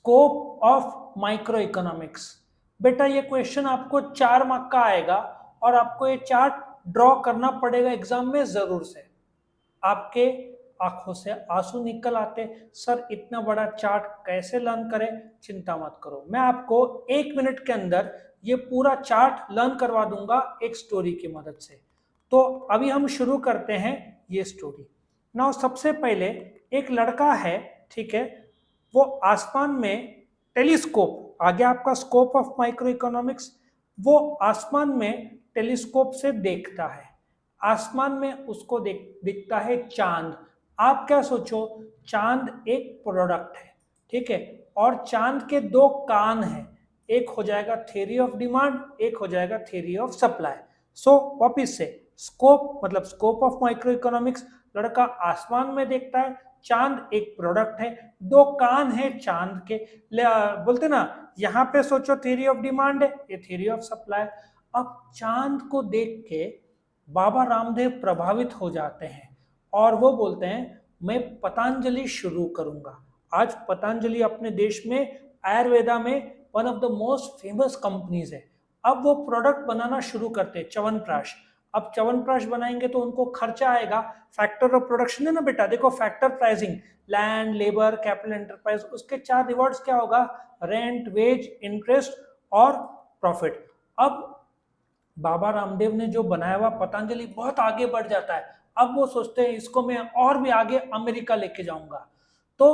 Scope of micro economics. बेटा ये question आपको 4 मार्क का आएगा और आपको ये चार्ट ड्रॉ करना पड़ेगा एग्जाम में जरूर से। आपके आंखों से आंसू निकल आते, सर इतना बड़ा चार्ट कैसे लर्न करें। चिंता मत करो, मैं आपको 1 मिनट के अंदर ये पूरा चार्ट लर्न करवा दूंगा एक स्टोरी की मदद से। तो अभी हम शुरू करते हैं ये स्टोरी। नाउ सबसे पहले एक लड़का है, ठीक है, वो आसमान में टेलीस्कोप, आगे आपका स्कोप ऑफ माइक्रो इकोनॉमिक्स, वो आसमान में टेलीस्कोप से देखता है। आसमान में उसको दिखता है चांद। आप क्या सोचो, चांद एक प्रोडक्ट है, ठीक है, और चांद के 2 कान हैं, एक हो जाएगा थ्योरी ऑफ डिमांड, एक हो जाएगा थ्योरी ऑफ सप्लाई। सो वापिस से स्कोप मतलब स्कोप ऑफ माइक्रो इकोनॉमिक्स, लड़का आसमान में देखता है, चांद एक प्रोडक्ट है, 2 कान है चांद के। बोलते ना, यहाँ पे सोचो थ्योरी ऑफ डिमांड है, ये थ्योरी ऑफ सप्लाई। अब चांद को देख के बाबा रामदेव प्रभावित हो जाते हैं और वो बोलते हैं मैं पतंजलि शुरू करूंगा। आज पतंजलि अपने देश में आयुर्वेदा में one of the most famous companies है। अब वो प्रोडक्ट बनाना शुरू करते हैं च्यवनप्राश। अब च्यवनप्राश बनाएंगे तो उनको खर्चा आएगा, फैक्टर ऑफ प्रोडक्शन है ना बेटा, देखो factor pricing, land, labour, capital, enterprise, उसके 4 रिवॉर्ड्स क्या होगा, रेंट, वेज, इंटरेस्ट और प्रॉफिट। अब बाबा रामदेव ने जो बनाया हुआ पतंजलि बहुत आगे बढ़ जाता है। अब वो सोचते हैं इसको मैं और भी आगे अमेरिका लेके जाऊंगा। तो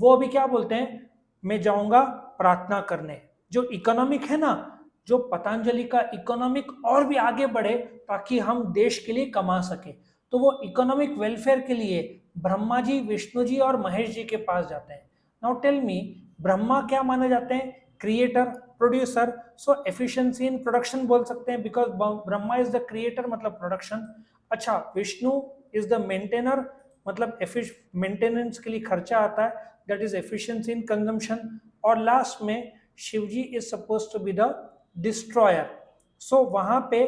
वो अभी क्या बोलते हैं, मैं जाऊंगा प्रार्थना करने। जो इकोनॉमिक है ना, जो पतंजलि का इकोनॉमिक और भी आगे बढ़े ताकि हम देश के लिए कमा सके। तो वो इकोनॉमिक वेलफेयर के लिए ब्रह्मा जी, विष्णु जी और महेश जी के पास जाते हैं। नाउ टेल मी, ब्रह्मा क्या माने जाते हैं, creator, producer, so efficiency in production बोल सकते हैं, because Brahma is the creator मतलब प्रोडक्शन। अच्छा, विष्णु इज द मेंटेनर, मतलब मेंटेनेंस के लिए खर्चा आता है, that is efficiency in consumption. और लास्ट में Shivji is suppose to be the destroyer. So वहां पे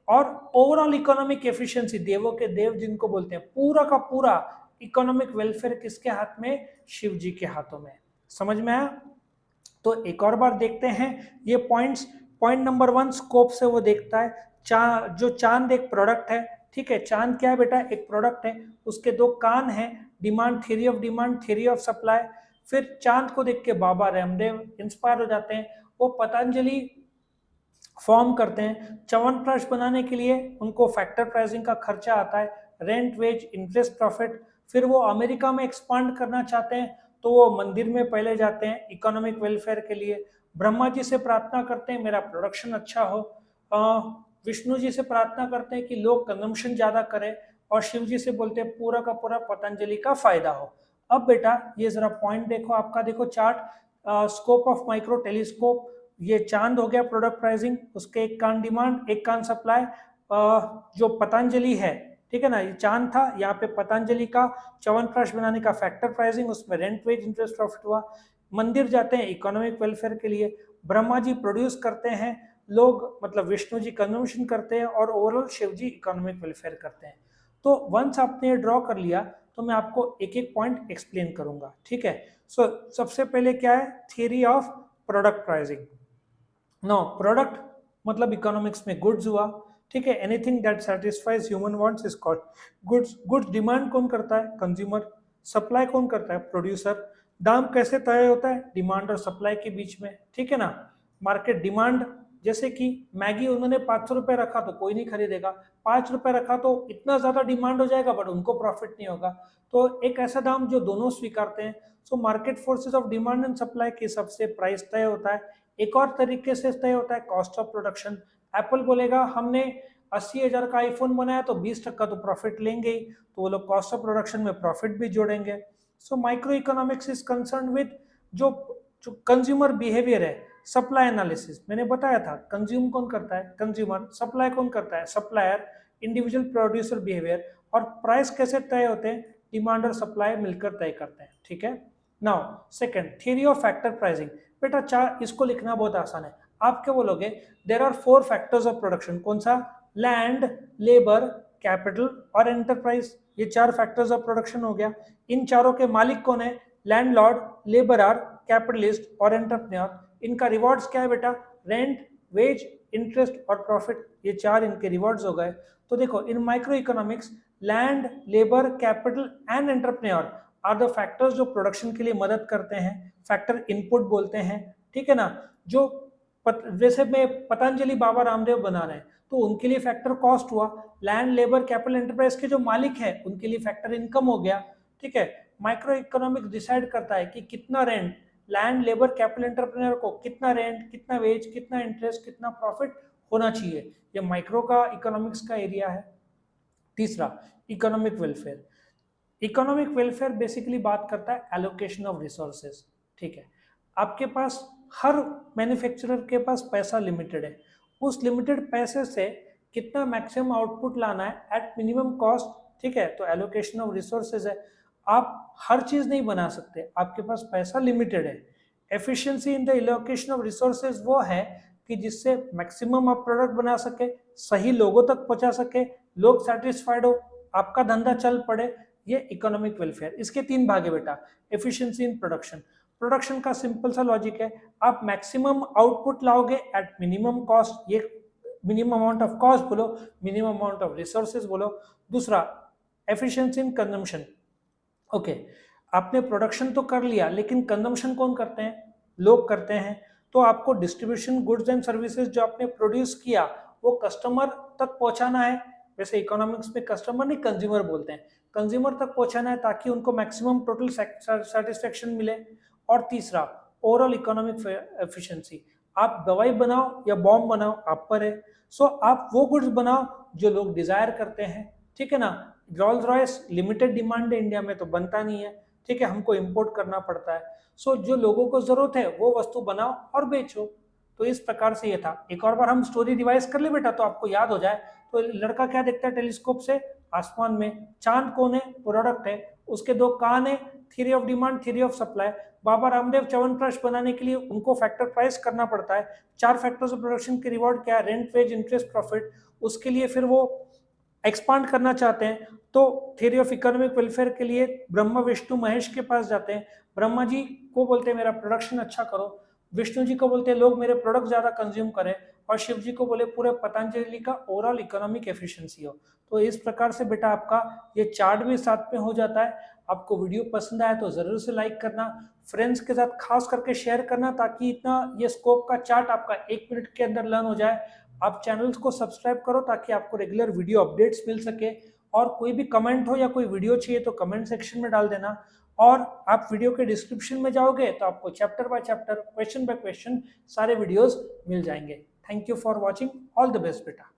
और ओवरऑल इकोनॉमिक एफिशिएंसी, देवों के देव जिनको बोलते हैं, पूरा का पूरा इकोनॉमिक वेलफेयर किसके हाथ में, शिव जी के हाथों में। समझ में आया? तो एक और बार देखते हैं ये पॉइंट्स। पॉइंट नंबर 1, स्कोप से वो देखता है जो चांद एक प्रोडक्ट है, ठीक है, चांद क्या है बेटा, एक प्रोडक्ट है, उसके 2 कान हैं, demand, theory of demand, theory of supply. फिर चांद को देख के बाबा रामदेव इंस्पायर हो जाते हैं, वो पतंजलि फॉर्म करते हैं। च्यवनप्राश बनाने के लिए उनको फैक्टर प्राइसिंग का खर्चा आता है, रेंट, वेज, इंटरेस्ट, प्रॉफिट। फिर वो अमेरिका में एक्सपांड करना चाहते हैं, तो वो मंदिर में पहले जाते हैं इकोनॉमिक वेलफेयर के लिए। ब्रह्मा जी से प्रार्थना करते हैं मेरा प्रोडक्शन अच्छा हो। विष्णु जी से प्रार्थना करते हैं कि लोग कंजम्पशन ज्यादा करें, और शिव जी से बोलते हैं पूरा का पूरा पतंजलि का फायदा हो। अब बेटा ये जरा पॉइंट देखो, आपका देखो chart, scope of micro telescope, ये चांद हो गया प्रोडक्ट प्राइसिंग, उसके 1 कान डिमांड, 1 कान सप्लाई। जो पतंजलि है, ठीक है ना, ये चांद था, यहाँ पे पतंजलि का च्यवनप्राश बनाने का फैक्टर प्राइसिंग, उसमें रेंट, वेज, इंटरेस्ट, प्रॉफिट हुआ। मंदिर जाते हैं इकोनॉमिक वेलफेयर के लिए, ब्रह्मा जी प्रोड्यूस करते हैं, लोग मतलब विष्णु जी कंजम्पशन करते हैं, और ओवरऑल शिव जी इकोनॉमिक वेलफेयर करते हैं। तो वंस आपने ये ड्रॉ कर लिया तो मैं आपको एक एक पॉइंट एक्सप्लेन करूंगा, ठीक है। सो सबसे पहले क्या है, theory of product pricing. No, product मतलब इकोनॉमिक्स में गुड्स हुआ, ठीक है, anything that satisfies human wants is called goods. Goods demand कौन करता है, कंज्यूमर। सप्लाई कौन करता है, प्रोड्यूसर। दाम कैसे तय होता है, डिमांड और सप्लाई के बीच में, ठीक है ना। मार्केट डिमांड, जैसे कि मैगी उन्होंने 500 रुपए रखा तो कोई नहीं खरीदेगा, 5 रुपए रखा तो इतना ज्यादा डिमांड हो जाएगा बट उनको प्रॉफिट नहीं होगा। तो एक ऐसा दाम जो दोनों स्वीकारते हैं। So market forces of demand and supply के हिसाब से प्राइस तय होता है। एक और तरीके से तय होता है कॉस्ट ऑफ प्रोडक्शन। एप्पल बोलेगा हमने 80,000 का आईफोन बनाया तो 20% तो प्रॉफिट लेंगे ही, तो वो लोग कॉस्ट ऑफ प्रोडक्शन में प्रॉफिट भी जोड़ेंगे। So micro economics is concern with जो जो कंज्यूमर बिहेवियर है, सप्लाई एनालिसिस। मैंने बताया था कंज्यूम कौन करता है, कंज्यूमर। सप्लाई कौन करता है, सप्लायर। Individual producer behaviour. और प्राइस कैसे तय होते हैं, डिमांड और सप्लाई मिलकर तय करते हैं, ठीक है। Now second, theory of factor pricing. बेटा चार, इसको लिखना बहुत आसान है। आप क्या बोलोगे, there are 4 factors of production. कौन सा, लैंड, लेबर, कैपिटल और एंटरप्राइज। ये 4 फैक्टर्स ऑफ प्रोडक्शन हो गया। इन चारों के मालिक कौन है, लैंडलॉर्ड, लेबरर, कैपिटलिस्ट और एंटरप्रेन्योर, इनका रिवॉर्ड्स क्या है बेटा? रेंट, वेज, इंटरेस्ट और प्रॉफिट, ये चार इनके रिवॉर्ड्स हो गए। तो देखो in micro economics land, labour, capital and entrepreneur are the factors जो प्रोडक्शन के लिए मदद करते हैं, फैक्टर इनपुट बोलते हैं, ठीक है ना। जो जैसे में पतंजलि बाबा रामदेव बना रहे हैं तो उनके लिए फैक्टर कॉस्ट हुआ, लैंड, लेबर, कैपिटल, एंटरप्राइज के जो मालिक है उनके लिए फैक्टर इनकम हो गया, ठीक है। माइक्रो इकोनॉमिक्स डिसाइड करता है कि कितना rent land, labour, capital, entrepreneur को कितना रेंट, कितना वेज, कितना इंटरेस्ट, कितना प्रॉफिट होना चाहिए। ये माइक्रो का इकोनॉमिक्स का एरिया है। तीसरा, economic welfare. Economic welfare basically बात करता है एलोकेशन ऑफ रिसोर्सेज, ठीक है। आपके पास हर मैन्युफैक्चरर के पास पैसा लिमिटेड है, उस लिमिटेड पैसे से कितना मैक्सिमम आउटपुट लाना है एट मिनिमम कॉस्ट, ठीक है। तो एलोकेशन ऑफ रिसोर्सेज है, आप हर चीज नहीं बना सकते, आपके पास पैसा लिमिटेड है। Efficiency in the allocation of resources वो है कि जिससे मैक्सिमम आप प्रोडक्ट बना सके, सही लोगों तक पहुंचा सके, लोग सेटिस्फाइड हो, आपका धंधा चल पड़े, ये इकोनॉमिक वेलफेयर। इसके तीन भाग है बेटा। एफिशिएंसी इन प्रोडक्शन, प्रोडक्शन का सिंपल सा लॉजिक है, आप मैक्सिमम आउटपुट लाओगे एट मिनिमम कॉस्ट, ये मिनिमम अमाउंट ऑफ कॉस्ट बोलो, मिनिमम अमाउंट ऑफ रिसोर्सेज बोलो। दूसरा, एफिशिएंसी इन कंजम्पशन, ओके, आपने प्रोडक्शन तो कर लिया लेकिन कंजम्पशन कौन करते हैं? लोग करते हैं। तो आपको डिस्ट्रीब्यूशन गुड्स एंड सर्विसेज जो आपने प्रोड्यूस किया वो कस्टमर तक पहुंचाना है। वैसे इकोनॉमिक्स में कस्टमर नहीं कंज्यूमर बोलते हैं, कंज्यूमर तक पहुंचाना है ताकि उनको मैक्सिमम टोटल सेटिस्फेक्शन मिले। और तीसरा, ओवरऑल इकोनॉमिक एफिशिएंसी, आप दवाई बनाओ या बॉम्ब बनाओ आप पर है। सो आप वो गुड्स बनाओ जो लोग डिजायर करते हैं, ठीक है ना। रोल्स रॉयस लिमिटेड डिमांड है इंडिया में तो बनता नहीं है, ठीक है, हमको इंपोर्ट करना पड़ता है। सो जो लोगों को जरूरत है वो वस्तु बनाओ और बेचो। तो इस प्रकार से ये था। एक और बार हम स्टोरी रिवाइज कर ले बेटा तो आपको याद हो जाए। तो लड़का क्या देखता है टेलीस्कोप से? आसमान में। चांद कौन है? प्रोडक्ट है। उसके दो कान है, theory of demand, theory of supply. Baba Ramdev chyawanprash बनाने के लिए उनको फैक्टर प्राइस करना पड़ता है। चार फैक्टर्स ऑफ प्रोडक्शन के रिवॉर्ड क्या है? Rent, wage, interest, profit. उसके लिए फिर वो एक्सपांड करना चाहते हैं तो थ्योरी ऑफ इकोनॉमिक वेलफेयर के लिए ब्रह्मा, विष्णु, महेश के पास जाते हैं। ब्रह्मा जी को बोलते हैं मेरा प्रोडक्शन अच्छा करो, विष्णु जी को बोलते हैं लोग मेरे प्रोडक्ट ज्यादा कंज्यूम करें, और शिव जी को बोले पूरे पतंजलि का ओवरऑल इकोनॉमिक एफिशिएंसी हो। तो इस प्रकार से बेटा आपका ये चार्ट भी साथ में हो जाता है। आपको वीडियो पसंद आया तो जरूर से लाइक करना, फ्रेंड्स के साथ खास करके शेयर करना ताकि इतना ये स्कोप का चार्ट आपका 1 मिनट के अंदर लर्न हो जाए। आप चैनल्स को सब्सक्राइब करो ताकि आपको रेगुलर वीडियो अपडेट्स मिल सके। और कोई भी कमेंट हो या कोई वीडियो चाहिए तो कमेंट सेक्शन में डाल देना। और आप वीडियो के डिस्क्रिप्शन में जाओगे तो आपको chapter by chapter, question by question सारे वीडियोस मिल जाएंगे। Thank you for watching, all the best बेटा।